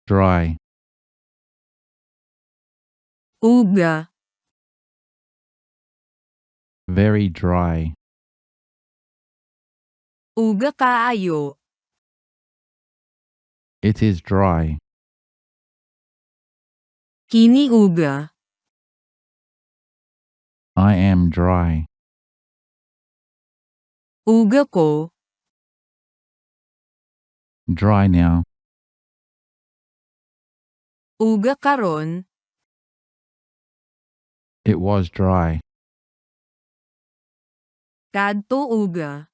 dry, UGA, very dry, 𝐷𝐞𝐬𝐬, it is dry, Kini UGA, I am dry, 𝐥𝐞𝐬𝐬, dry now, 𝐷𝐞𝐬𝐬, it was dry, 𝐷𝐞𝐬𝐬,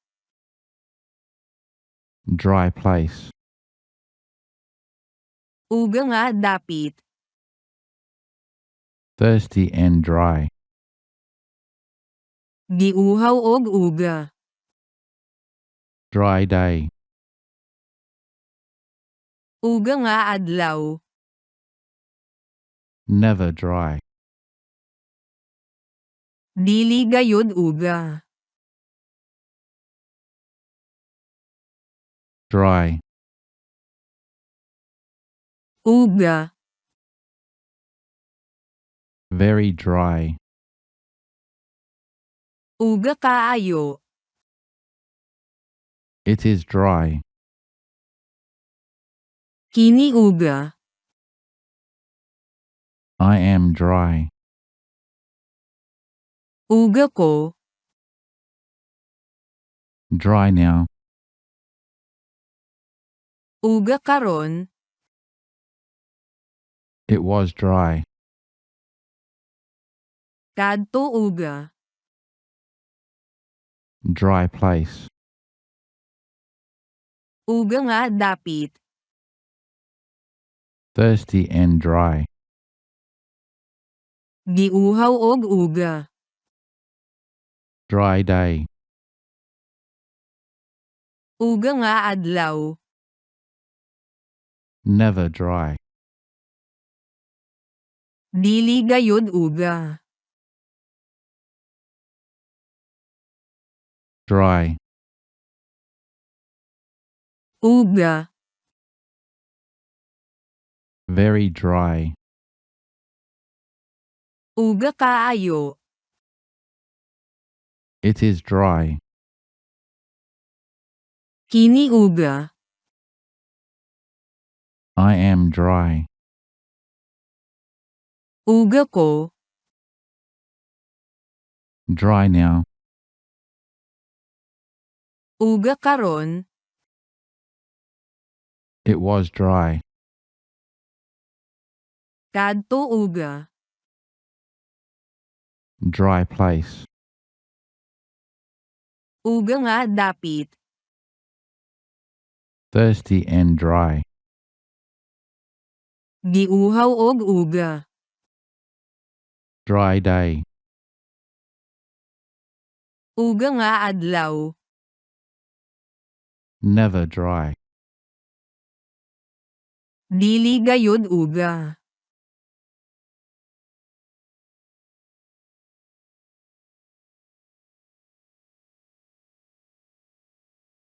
dry place, 𝐷𝐞𝐬𝐬𝐷, thirsty and dry, 𝐥𝐞𝐬𝐬𝐬, dry day, 𝐷𝐞𝐬𝐬𝐴DLAW, never dry, 𝐷𝐿𝐿 dry, UGA, very dry, 𝐷𝐞𝐬𝐬, it is dry, Kini UGA, I am dry, 𝐷𝐞𝐬𝐬, dry now, 𝐷𝐿�, it was dry, 𝐷𝐴DLAW, dry place, 𝐷𝐞𝐬𝐬𝐷, thirsty and dry, 𝐥𝐞𝐬𝐬𝐬, dry day, 𝐷𝐞𝐬𝐬𝐴DLAW, never dry, 𝐷𝐿𝐿, dry, UGA, very dry, 𝐷𝐞𝐬𝐬, it is dry, Kini UGA, I am dry, 𝐷𝐿, dry now, 𝐷𝐿, it was dry, 𝐷𝐴DLAW, dry place, 𝐷𝐸𝐻𝐻𝐷, thirsty and dry, 𝐥𝐸𝐬𝐬𝐬, dry day, 𝐷𝐸𝐻𝐻ADLAW, never dry. 𝐷𝐿